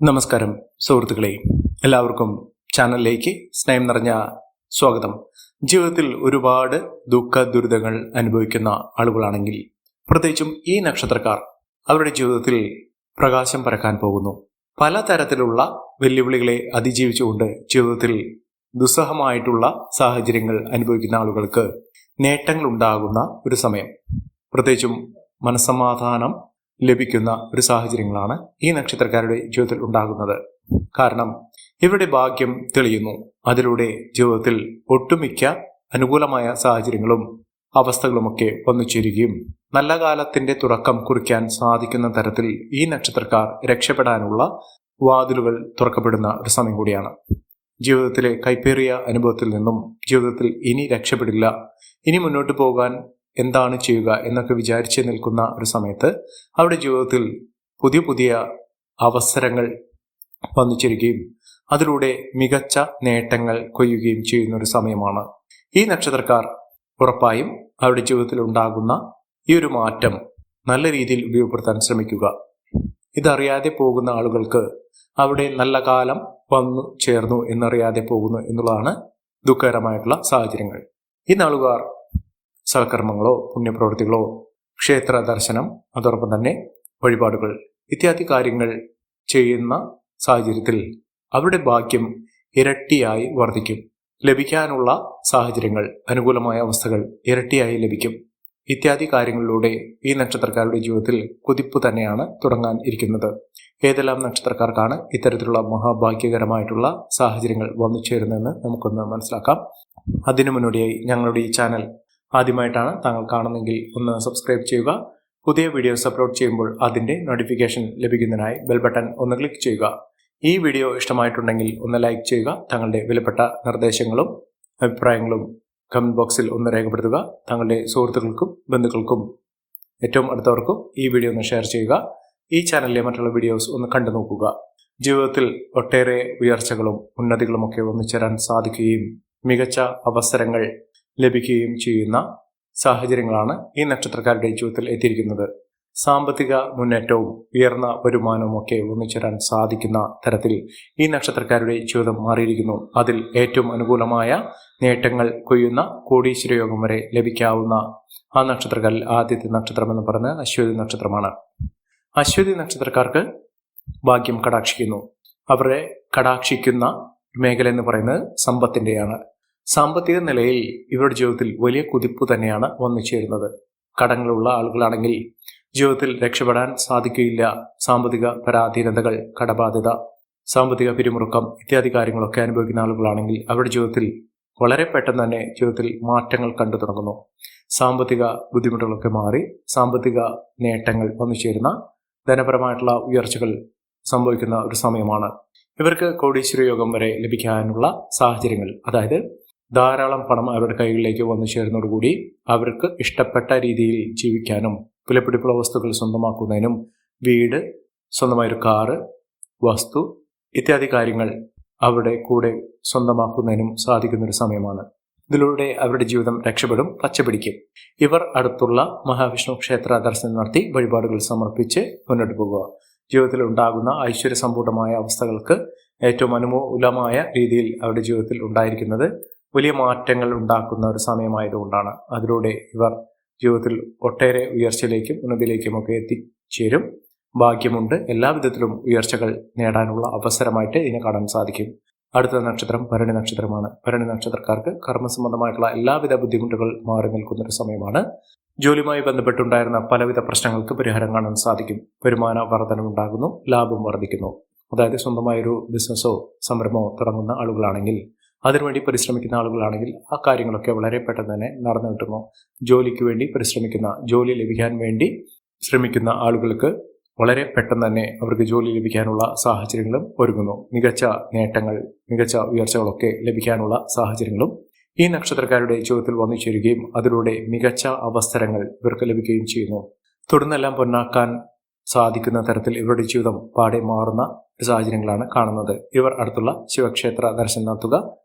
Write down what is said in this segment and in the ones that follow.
നമസ്കാരം സുഹൃത്തുക്കളെ, എല്ലാവർക്കും ചാനലിലേക്ക് സ്നേഹം നിറഞ്ഞ സ്വാഗതം. ജീവിതത്തിൽ ഒരുപാട് ദുഃഖ ദുരിതങ്ങൾ അനുഭവിക്കുന്ന ആളുകളാണെങ്കിൽ, പ്രത്യേകിച്ചും ഈ നക്ഷത്രക്കാർ അവരുടെ ജീവിതത്തിൽ പ്രകാശം പരക്കാൻ പോകുന്നു. പലതരത്തിലുള്ള വെല്ലുവിളികളെ അതിജീവിച്ചുകൊണ്ട് ജീവിതത്തിൽ ദുസ്സഹമായിട്ടുള്ള സാഹചര്യങ്ങൾ അനുഭവിക്കുന്ന ആളുകൾക്ക് നേട്ടങ്ങൾ ഉണ്ടാകുന്ന ഒരു സമയം, പ്രത്യേകിച്ചും മനസ്സമാധാനം ലഭിക്കുന്ന ഒരു സാഹചര്യങ്ങളാണ് ഈ നക്ഷത്രക്കാരുടെ ജീവിതത്തിൽ ഉണ്ടാകുന്നത്. കാരണം ഇവരുടെ ഭാഗ്യം തെളിയുന്നു. അതിലൂടെ ജീവിതത്തിൽ ഒട്ടുമിക്ക അനുകൂലമായ സാഹചര്യങ്ങളും അവസ്ഥകളുമൊക്കെ വന്നു ചേരുകയും നല്ല കാലത്തിന്റെ തുടക്കം കുറിക്കാൻ സാധിക്കുന്ന തരത്തിൽ ഈ നക്ഷത്രക്കാർ രക്ഷപ്പെടാനുള്ള വാതിലുകൾ തുറക്കപ്പെടുന്ന ഒരു സമയം കൂടിയാണ്. ജീവിതത്തിലെ കൈപ്പേറിയ അനുഭവത്തിൽ നിന്നും ജീവിതത്തിൽ ഇനി രക്ഷപ്പെടില്ല, ഇനി മുന്നോട്ട് പോകാൻ എന്താണ് ചെയ്യുക എന്നൊക്കെ വിചാരിച്ച് നിൽക്കുന്ന ഒരു സമയത്ത് അവരുടെ ജീവിതത്തിൽ പുതിയ പുതിയ അവസരങ്ങൾ വന്നു ചേരുകയും അതിലൂടെ മികച്ച നേട്ടങ്ങൾ കൊയ്യുകയും ചെയ്യുന്ന ഒരു സമയമാണ്. ഈ നക്ഷത്രക്കാർ ഉറപ്പായും അവരുടെ ജീവിതത്തിൽ ഉണ്ടാകുന്ന ഈ ഒരു മാറ്റം നല്ല രീതിയിൽ ഉപയോഗപ്പെടുത്താൻ ശ്രമിക്കുക. ഇതറിയാതെ പോകുന്ന ആളുകൾക്ക് അവിടെ നല്ല കാലം വന്നു ചേർന്നു എന്നറിയാതെ പോകുന്നു എന്നുള്ളതാണ് ദുഃഖകരമായിട്ടുള്ള സാഹചര്യങ്ങൾ. ഈ നാളുകാർ സൽക്കർമ്മങ്ങളോ പുണ്യപ്രവൃത്തികളോ ക്ഷേത്ര ദർശനം, അതോടൊപ്പം തന്നെ വഴിപാടുകൾ ഇത്യാദി കാര്യങ്ങൾ ചെയ്യുന്ന സാഹചര്യത്തിൽ അവരുടെ ഭാഗ്യം ഇരട്ടിയായി വർദ്ധിക്കും. ലഭിക്കാനുള്ള സാഹചര്യങ്ങൾ, അനുകൂലമായ അവസ്ഥകൾ ഇരട്ടിയായി ലഭിക്കും. ഇത്യാദി കാര്യങ്ങളിലൂടെ ഈ നക്ഷത്രക്കാരുടെ ജീവിതത്തിൽ കുതിപ്പ് തന്നെയാണ് തുടങ്ങാൻ ഇരിക്കുന്നത്. ഏതെല്ലാം നക്ഷത്രക്കാർക്കാണ് ഇത്തരത്തിലുള്ള മഹാഭാഗ്യകരമായിട്ടുള്ള സാഹചര്യങ്ങൾ വന്നു ചേരുന്നതെന്ന് നമുക്കൊന്ന് മനസ്സിലാക്കാം. അതിനു മുന്നോടിയായി ഞങ്ങളുടെ ഈ ചാനൽ ആദ്യമായിട്ടാണ് താങ്കൾ കാണുന്നെങ്കിൽ ഒന്ന് സബ്സ്ക്രൈബ് ചെയ്യുക. പുതിയ വീഡിയോസ് അപ്ലോഡ് ചെയ്യുമ്പോൾ അതിൻ്റെ നോട്ടിഫിക്കേഷൻ ലഭിക്കുന്നതിനായി ബെൽ ബട്ടൺ ഒന്ന് ക്ലിക്ക് ചെയ്യുക. ഈ വീഡിയോ ഇഷ്ടമായിട്ടുണ്ടെങ്കിൽ ഒന്ന് ലൈക്ക് ചെയ്യുക. തങ്ങളുടെ വിലപ്പെട്ട നിർദ്ദേശങ്ങളും അഭിപ്രായങ്ങളും കമൻറ്റ് ബോക്സിൽ ഒന്ന് രേഖപ്പെടുത്തുക. തങ്ങളുടെ സുഹൃത്തുക്കൾക്കും ബന്ധുക്കൾക്കും ഏറ്റവും അടുത്തവർക്കും ഈ വീഡിയോ ഒന്ന് ഷെയർ ചെയ്യുക. ഈ ചാനലിലെ മറ്റുള്ള വീഡിയോസ് ഒന്ന് കണ്ടു നോക്കുക. ജീവിതത്തിൽ ഒട്ടേറെ ഉയർച്ചകളും ഉന്നതികളുമൊക്കെ ഒന്നിച്ചേരാൻ സാധിക്കുകയും മികച്ച അവസരങ്ങൾ ലഭിക്കുകയും ചെയ്യുന്ന സാഹചര്യങ്ങളാണ് ഈ നക്ഷത്രക്കാരുടെ ജീവിതത്തിൽ എത്തിയിരിക്കുന്നത്. സാമ്പത്തിക മുന്നേറ്റവും ഉയർന്ന വരുമാനവും ഒക്കെ ഒന്നിച്ചേരാൻ സാധിക്കുന്ന തരത്തിൽ ഈ നക്ഷത്രക്കാരുടെ ജീവിതം മാറിയിരിക്കുന്നു. അതിൽ ഏറ്റവും അനുകൂലമായ നേട്ടങ്ങൾ കൊയ്യുന്ന കോടീശ്വരയോഗം വരെ ലഭിക്കാവുന്ന ആ നക്ഷത്രക്കാരിൽ ആദ്യത്തെ നക്ഷത്രം എന്ന് പറയുന്നത് അശ്വതി നക്ഷത്രമാണ്. അശ്വതി നക്ഷത്രക്കാർക്ക് ഭാഗ്യം കടാക്ഷിക്കുന്നു. അവരെ കടാക്ഷിക്കുന്ന മേഖല എന്ന് പറയുന്നത് സമ്പത്തിൻ്റെയാണ്. സാമ്പത്തിക നിലയിൽ ഇവരുടെ ജീവിതത്തിൽ വലിയ കുതിപ്പ് തന്നെയാണ് വന്നു ചേരുന്നത്. കടങ്ങളുള്ള ആളുകളാണെങ്കിൽ ജീവിതത്തിൽ രക്ഷപ്പെടാൻ സാധിക്കുകയില്ല. സാമ്പത്തിക പരാധീനതകൾ, കടബാധ്യത, സാമ്പത്തിക പിരിമുറുക്കം ഇത്യാദി കാര്യങ്ങളൊക്കെ അനുഭവിക്കുന്ന ആളുകളാണെങ്കിൽ അവരുടെ ജീവിതത്തിൽ വളരെ പെട്ടെന്ന് തന്നെ ജീവിതത്തിൽ മാറ്റങ്ങൾ കണ്ടു തുടങ്ങുന്നു. സാമ്പത്തിക ബുദ്ധിമുട്ടുകളൊക്കെ മാറി സാമ്പത്തിക നേട്ടങ്ങൾ വന്നു ചേരുന്ന ധനപരമായിട്ടുള്ള ഉയർച്ചകൾ സംഭവിക്കുന്ന ഒരു സമയമാണ്. ഇവർക്ക് കോടീശ്വര യോഗം വരെ ലഭിക്കാനുള്ള സാഹചര്യങ്ങൾ, അതായത് ധാരാളം പണം അവരുടെ കൈകളിലേക്ക് വന്നു ചേരുന്നതോടുകൂടി അവർക്ക് ഇഷ്ടപ്പെട്ട രീതിയിൽ ജീവിക്കാനും വിലപിടിപ്പുള്ള വസ്തുക്കൾ സ്വന്തമാക്കുന്നതിനും വീട്, സ്വന്തമായൊരു കാറ്, വസ്തു ഇത്യാദി കാര്യങ്ങൾ അവരുടെ കൂടെ സ്വന്തമാക്കുന്നതിനും സാധിക്കുന്നൊരു സമയമാണ്. ഇതിലൂടെ അവരുടെ ജീവിതം രക്ഷപ്പെടും, പച്ചപിടിക്കും. ഇവർ അടുത്തുള്ള മഹാവിഷ്ണു ക്ഷേത്ര ദർശനം നടത്തി വഴിപാടുകൾ സമർപ്പിച്ച് മുന്നോട്ട് പോകുക. ജീവിതത്തിൽ ഉണ്ടാകുന്ന ഐശ്വര്യസമ്പൂർണമായ അവസ്ഥകൾക്ക് ഏറ്റവും അനുകൂലമായ രീതിയിൽ അവരുടെ ജീവിതത്തിൽ ഉണ്ടായിരിക്കുന്നത് വലിയ മാറ്റങ്ങൾ ഉണ്ടാക്കുന്ന ഒരു സമയമായതുകൊണ്ടാണ്. അതിലൂടെ ഇവർ ജീവിതത്തിൽ ഒട്ടേറെ ഉയർച്ചയിലേക്കും ഉന്നതിയിലേക്കുമൊക്കെ എത്തിച്ചേരും. ഭാഗ്യമുണ്ട്. എല്ലാവിധത്തിലും ഉയർച്ചകൾ നേടാനുള്ള അവസരമായിട്ട് ഇതിനെ കാണാൻ സാധിക്കും. അടുത്ത നക്ഷത്രം ഭരണി നക്ഷത്രമാണ്. ഭരണി നക്ഷത്രക്കാർക്ക് കർമ്മസംബന്ധമായിട്ടുള്ള എല്ലാവിധ ബുദ്ധിമുട്ടുകൾ മാറി നിൽക്കുന്നൊരു സമയമാണ്. ജോലിയുമായി ബന്ധപ്പെട്ടുണ്ടായിരുന്ന പലവിധ പ്രശ്നങ്ങൾക്ക് പരിഹാരം കാണാൻ സാധിക്കും. വരുമാന വർധനമുണ്ടാകുന്നു, ലാഭം വർദ്ധിക്കുന്നു. അതായത് സ്വന്തമായൊരു ബിസിനസ്സോ സംരംഭമോ തുടങ്ങുന്ന ആളുകളാണെങ്കിൽ, അതിനുവേണ്ടി പരിശ്രമിക്കുന്ന ആളുകളാണെങ്കിൽ ആ കാര്യങ്ങളൊക്കെ വളരെ പെട്ടെന്ന് തന്നെ നടന്നു കിട്ടുന്നു. ജോലിക്ക് വേണ്ടി പരിശ്രമിക്കുന്ന, ജോലി ലഭിക്കാൻ വേണ്ടി ശ്രമിക്കുന്ന ആളുകൾക്ക് വളരെ പെട്ടെന്ന് തന്നെ അവർക്ക് ജോലി ലഭിക്കാനുള്ള സാഹചര്യങ്ങളും ഒരുങ്ങുന്നു. മികച്ച നേട്ടങ്ങൾ, മികച്ച ഉയർച്ചകളൊക്കെ ലഭിക്കാനുള്ള സാഹചര്യങ്ങളും ഈ നക്ഷത്രക്കാരുടെ ജീവിതത്തിൽ വന്നു ചേരുകയും അതിലൂടെ മികച്ച അവസരങ്ങൾ ഇവർക്ക് ലഭിക്കുകയും ചെയ്യുന്നു. തുടർന്നെല്ലാം പൊന്നാക്കാൻ സാധിക്കുന്ന തരത്തിൽ ഇവരുടെ ജീവിതം പാടെ മാറുന്ന സാഹചര്യങ്ങളാണ് കാണുന്നത്. ഇവർ അടുത്തുള്ള ശിവക്ഷേത്ര ദർശനം നടത്തുക,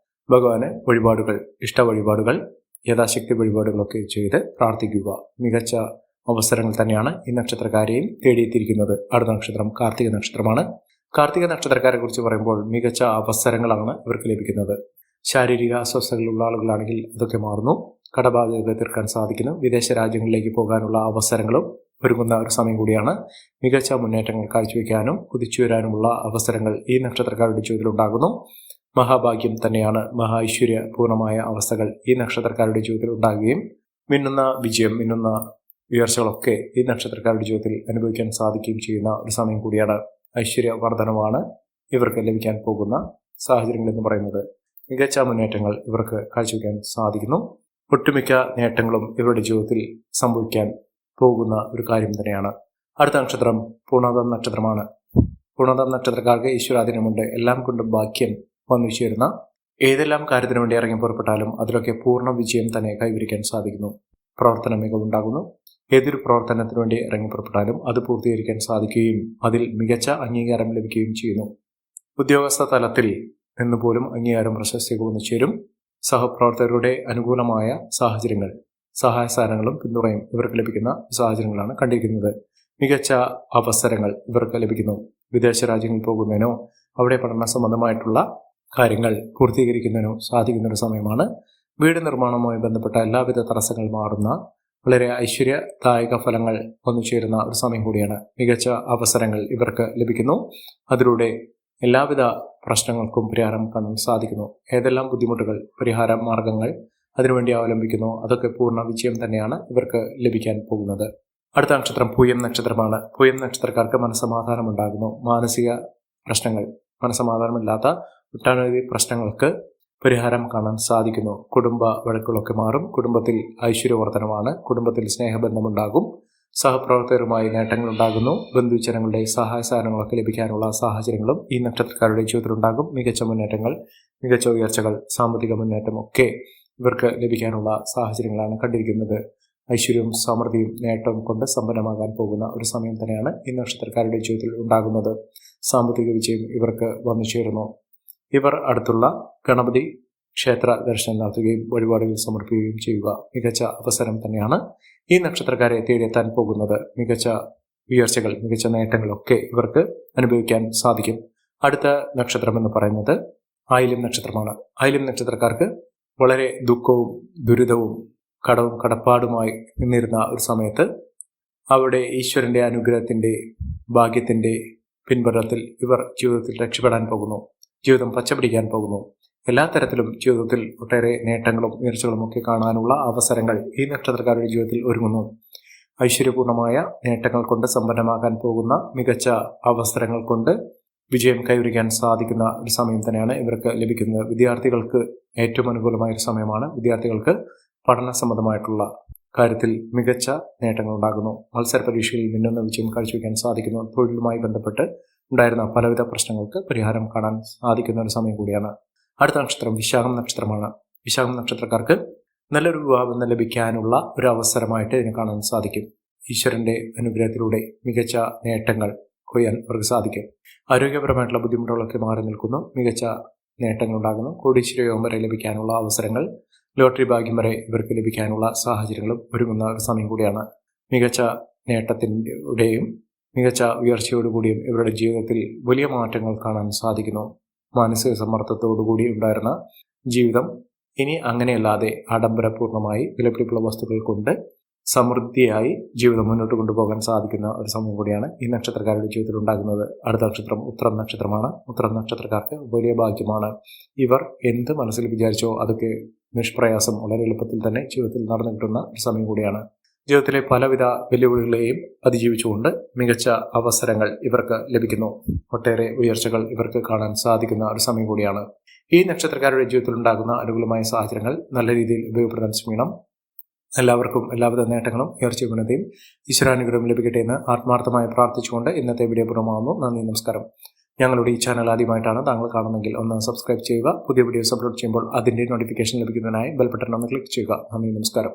ഭഗവാന് വഴിപാടുകൾ, ഇഷ്ട വഴിപാടുകൾ, യഥാശക്തി വഴിപാടുകളൊക്കെ ചെയ്ത് പ്രാർത്ഥിക്കുക. മികച്ച അവസരങ്ങൾ തന്നെയാണ് ഈ നക്ഷത്രക്കാരെയും തേടിയെത്തിയിരിക്കുന്നത്. അടുത്ത നക്ഷത്രം കാർത്തിക നക്ഷത്രമാണ്. കാർത്തിക നക്ഷത്രക്കാരെ കുറിച്ച് പറയുമ്പോൾ മികച്ച അവസരങ്ങളാണ് ഇവർക്ക് ലഭിക്കുന്നത്. ശാരീരിക അസ്വസ്ഥതകളുള്ള ആളുകളാണെങ്കിൽ അതൊക്കെ മാറുന്നു. കടബാധ്യത തീർക്കാൻ സാധിക്കുന്നു. വിദേശ രാജ്യങ്ങളിലേക്ക് പോകാനുള്ള അവസരങ്ങളും ഒരുങ്ങുന്ന ഒരു സമയം കൂടിയാണ്. മികച്ച മുന്നേറ്റങ്ങൾ കാഴ്ചവെക്കാനും കുതിച്ചുവരാനുമുള്ള അവസരങ്ങൾ ഈ നക്ഷത്രക്കാരുടെ ജീവിതത്തിലുണ്ടാകുന്നു. മഹാഭാഗ്യം തന്നെയാണ്. മഹാ ഐശ്വര്യപൂർണമായ അവസ്ഥകൾ ഈ നക്ഷത്രക്കാരുടെ ജീവിതത്തിൽ ഉണ്ടാകുകയും മിന്നുന്ന വിജയം, മിന്നുന്ന ഉയർച്ചകളൊക്കെ ഈ നക്ഷത്രക്കാരുടെ ജീവിതത്തിൽ അനുഭവിക്കാൻ സാധിക്കുകയും ചെയ്യുന്ന ഒരു സമയം കൂടിയാണ്. ഐശ്വര്യവർദ്ധനമാണ് ഇവർക്ക് ലഭിക്കാൻ പോകുന്ന സാഹചര്യങ്ങൾ എന്ന് പറയുന്നത്. മികച്ച മുന്നേറ്റങ്ങൾ ഇവർക്ക് കാഴ്ചവെക്കാൻ സാധിക്കുന്നു. ഒട്ടുമിക്ക നേട്ടങ്ങളും ഇവരുടെ ജീവിതത്തിൽ സംഭവിക്കാൻ പോകുന്ന ഒരു കാര്യം തന്നെയാണ്. അടുത്ത നക്ഷത്രം പൂർണ്ണതം നക്ഷത്രമാണ്. പൂർണ്ണതം നക്ഷത്രക്കാർക്ക് ഈശ്വരാധീനമുണ്ട്. എല്ലാം കൊണ്ടും ഭാഗ്യം വന്നു ചേരുന്ന ഏതെല്ലാം കാര്യത്തിനു വേണ്ടി ഇറങ്ങി പുറപ്പെട്ടാലും അതിലൊക്കെ പൂർണ്ണ വിജയം തന്നെ കൈവരിക്കാൻ സാധിക്കുന്നു. പ്രവർത്തന മികവുണ്ടാകുന്നു. ഏതൊരു പ്രവർത്തനത്തിനു വേണ്ടി ഇറങ്ങി പുറപ്പെട്ടാലും അത് പൂർത്തീകരിക്കാൻ സാധിക്കുകയും അതിൽ മികച്ച അംഗീകാരം ലഭിക്കുകയും ചെയ്യുന്നു. ഉദ്യോഗസ്ഥ തലത്തിൽ നിന്ന് പോലും അംഗീകാരം പ്രശസ്തിയൊക്കെ വന്നു ചേരും. സഹപ്രവർത്തകരുടെ അനുകൂലമായ സാഹചര്യങ്ങൾ, സഹായ സഹകരണങ്ങളും പിന്തുണയും ഇവർക്ക് ലഭിക്കുന്ന സാഹചര്യങ്ങളാണ് കണ്ടിരിക്കുന്നത്. മികച്ച അവസരങ്ങൾ ഇവർക്ക് ലഭിക്കുന്നു. വിദേശ രാജ്യങ്ങളിൽ പോകുന്നതിനോ അവിടെ പഠന സംബന്ധമായിട്ടുള്ള കാര്യങ്ങൾ പൂർത്തീകരിക്കുന്നതിനോ സാധിക്കുന്ന ഒരു സമയമാണ്. വീട് നിർമ്മാണവുമായി ബന്ധപ്പെട്ട എല്ലാവിധ തടസ്സങ്ങൾ മാറുന്ന വളരെ ഐശ്വര്യദായക ഫലങ്ങൾ വന്നു ചേരുന്ന ഒരു സമയം കൂടിയാണ്. മികച്ച അവസരങ്ങൾ ഇവർക്ക് ലഭിക്കുന്നു. അതിലൂടെ എല്ലാവിധ പ്രശ്നങ്ങൾക്കും പരിഹാരം കാണാൻ സാധിക്കുന്നു. ഏതെല്ലാം ബുദ്ധിമുട്ടുകൾ, പരിഹാര മാർഗങ്ങൾ അതിനുവേണ്ടി അവലംബിക്കുന്നു അതൊക്കെ പൂർണ്ണ വിജയം തന്നെയാണ് ഇവർക്ക് ലഭിക്കാൻ പോകുന്നത്. അടുത്ത നക്ഷത്രം പൂയം നക്ഷത്രമാണ്. പൂയം നക്ഷത്രക്കാർക്ക് മനസ്സമാധാനം ഉണ്ടാകുന്നു. മാനസിക പ്രശ്നങ്ങൾ, മനസ്സമാധാനമില്ലാത്ത ഒട്ടനവധി പ്രശ്നങ്ങൾക്ക് പരിഹാരം കാണാൻ സാധിക്കുന്നു. കുടുംബ വഴക്കുകളൊക്കെ മാറും. കുടുംബത്തിൽ ഐശ്വര്യവർദ്ധനമാണ്. കുടുംബത്തിൽ സ്നേഹബന്ധമുണ്ടാകും. സഹപ്രവർത്തകരുമായി നേട്ടങ്ങൾ ഉണ്ടാകുന്നു. ബന്ധുജനങ്ങളുടെ സഹായ സഹകരണങ്ങളൊക്കെ ലഭിക്കാനുള്ള സാഹചര്യങ്ങളും ഈ നക്ഷത്രക്കാരുടെ ജീവിതത്തിലുണ്ടാകും. മികച്ച മുന്നേറ്റങ്ങൾ, മികച്ച ഉയർച്ചകൾ, സാമ്പത്തിക മുന്നേറ്റം ഒക്കെ ഇവർക്ക് ലഭിക്കാനുള്ള സാഹചര്യങ്ങളാണ് കണ്ടിരിക്കുന്നത്. ഐശ്വര്യവും സമൃദ്ധിയും നേട്ടവും കൊണ്ട് സമ്പന്നമാകാൻ പോകുന്ന ഒരു സമയം തന്നെയാണ് ഈ നക്ഷത്രക്കാരുടെ ജീവിതത്തിൽ ഉണ്ടാകുന്നത്. സാമ്പത്തിക വിജയം ഇവർക്ക് വന്നു ചേരുന്നു. ഇവർ അടുത്തുള്ള ഗണപതി ക്ഷേത്ര ദർശനം നടത്തുകയും വഴിപാടുകൾ സമർപ്പിക്കുകയും ചെയ്യുക മികച്ച അവസരം തന്നെയാണ് ഈ നക്ഷത്രക്കാരെ തേടിയെത്താൻ പോകുന്നത്. മികച്ച ഉയർച്ചകൾ, മികച്ച നേട്ടങ്ങളൊക്കെ ഇവർക്ക് അനുഭവിക്കാൻ സാധിക്കും. അടുത്ത നക്ഷത്രം എന്ന് പറയുന്നത് ആയില്യം നക്ഷത്രമാണ്. ആയില്യം നക്ഷത്രക്കാർക്ക് വളരെ ദുഃഖവും ദുരിതവും കടവും കടപ്പാടുമായി നിന്നിരുന്ന ഒരു സമയത്ത് അവിടെ ഈശ്വരൻ്റെ അനുഗ്രഹത്തിൻ്റെ ഭാഗ്യത്തിൻ്റെ പിൻബലത്തിൽ ഇവർ ജീവിതത്തിൽ രക്ഷപ്പെടാൻ പോകുന്നു. ജീവിതം പച്ചപിടിക്കാൻ പോകുന്നു. എല്ലാ തരത്തിലും ജീവിതത്തിൽ ഒട്ടേറെ നേട്ടങ്ങളും ഉയർച്ചകളും ഒക്കെ കാണാനുള്ള അവസരങ്ങൾ ഈ നക്ഷത്രക്കാരുടെ ജീവിതത്തിൽ ഒരുങ്ങുന്നു. ഐശ്വര്യപൂർണമായ നേട്ടങ്ങൾ കൊണ്ട് സമ്പന്നമാകാൻ പോകുന്ന മികച്ച അവസരങ്ങൾ കൊണ്ട് വിജയം കൈവരിക്കാൻ സാധിക്കുന്ന ഒരു സമയം തന്നെയാണ് ഇവർക്ക് ലഭിക്കുന്നത്. വിദ്യാർത്ഥികൾക്ക് ഏറ്റവും അനുകൂലമായ ഒരു സമയമാണ്. വിദ്യാർത്ഥികൾക്ക് പഠന സംബന്ധമായിട്ടുള്ള കാര്യത്തിൽ മികച്ച നേട്ടങ്ങൾ ഉണ്ടാകുന്നു. മത്സര പരീക്ഷയിൽ മിന്നുന്ന വിജയം കാഴ്ചവെക്കാൻ സാധിക്കുന്നു. തൊഴിലുമായി ബന്ധപ്പെട്ട് ഉണ്ടായിരുന്ന പലവിധ പ്രശ്നങ്ങൾക്ക് പരിഹാരം കാണാൻ സാധിക്കുന്ന ഒരു സമയം കൂടിയാണ്. അടുത്ത നക്ഷത്രം വിശാഖം നക്ഷത്രമാണ്. വിശാഖം നക്ഷത്രക്കാർക്ക് നല്ലൊരു വിവാഹം ലഭിക്കാനുള്ള ഒരു അവസരമായിട്ട് ഇതിനെ കാണാൻ സാധിക്കും. ഈശ്വരൻ്റെ അനുഗ്രഹത്തിലൂടെ മികച്ച നേട്ടങ്ങൾ കൊയ്യാൻ അവർക്ക് സാധിക്കും. ആരോഗ്യപരമായിട്ടുള്ള ബുദ്ധിമുട്ടുകളൊക്കെ മാറി നിൽക്കുന്നു. മികച്ച നേട്ടങ്ങൾ ഉണ്ടാകുന്നു. കോടീശ്വര യോഗം വരെ ലഭിക്കാനുള്ള അവസരങ്ങൾ, ലോട്ടറി ഭാഗ്യം വരെ ഇവർക്ക് ലഭിക്കാനുള്ള സാഹചര്യങ്ങളും ഒരുങ്ങുന്ന ഒരു സമയം കൂടിയാണ്. മികച്ച നേട്ടത്തിൻ്റെയും മികച്ച ഉയർച്ചയോടുകൂടിയും ഇവരുടെ ജീവിതത്തിൽ വലിയ മാറ്റങ്ങൾ കാണാൻ സാധിക്കുന്നു. മാനസിക സമ്മർദ്ദത്തോടുകൂടി ഉണ്ടായിരുന്ന ജീവിതം ഇനി അങ്ങനെയല്ലാതെ ആഡംബരപൂർണമായി വിലപിടിപ്പുള്ള വസ്തുക്കൾ കൊണ്ട് സമൃദ്ധിയായി ജീവിതം മുന്നോട്ട് കൊണ്ടുപോകാൻ സാധിക്കുന്ന ഒരു സമയം കൂടിയാണ് ഈ നക്ഷത്രക്കാരുടെ ജീവിതത്തിൽ ഉണ്ടാകുന്നത്. അടുത്ത നക്ഷത്രം ഉത്രം നക്ഷത്രമാണ്. ഉത്രം നക്ഷത്രക്കാർക്ക് വലിയ ഭാഗ്യമാണ്. ഇവർ എന്ത് മനസ്സിൽ വിചാരിച്ചോ അതൊക്കെ നിഷ്പ്രയാസം വളരെ എളുപ്പത്തിൽ തന്നെ ജീവിതത്തിൽ നടന്നു കിട്ടുന്ന ഒരു സമയം കൂടിയാണ്. ജീവിതത്തിലെ പലവിധ വെല്ലുവിളികളെയും അതിജീവിച്ചുകൊണ്ട് മികച്ച അവസരങ്ങൾ ഇവർക്ക് ലഭിക്കുന്നു. ഒട്ടേറെ ഉയർച്ചകൾ ഇവർക്ക് കാണാൻ സാധിക്കുന്ന ഒരു സമയം കൂടിയാണ്. ഈ നക്ഷത്രക്കാരുടെ ജീവിതത്തിൽ ഉണ്ടാകുന്ന അനുകൂലമായ സാഹചര്യങ്ങൾ നല്ല രീതിയിൽ ഉപയോഗപ്പെടുത്താൻ ശ്രമിക്കണം. എല്ലാവർക്കും എല്ലാവിധ നേട്ടങ്ങളും ഉയർച്ചയും ഉന്നതിയും ഈശ്വരാനുഗ്രഹം ലഭിക്കട്ടെ എന്ന് ആത്മാർത്ഥമായി പ്രാർത്ഥിച്ചുകൊണ്ട് ഇന്നത്തെ വീഡിയോ പൂർണ്ണമാകുന്നു. നന്ദി, നമസ്കാരം. ഞങ്ങളുടെ ഈ ചാനൽ ആദ്യമായിട്ടാണ് താങ്കൾ കാണുന്നതെങ്കിൽ ഒന്ന് സബ്സ്ക്രൈബ് ചെയ്യുക. പുതിയ വീഡിയോസ് അപ്ലോഡ് ചെയ്യുമ്പോൾ അതിൻ്റെ നോട്ടിഫിക്കേഷൻ ലഭിക്കുന്നതിനായി ബെൽ ബട്ടൺ ഒന്ന് ക്ലിക്ക് ചെയ്യുക. നന്ദി, നമസ്കാരം.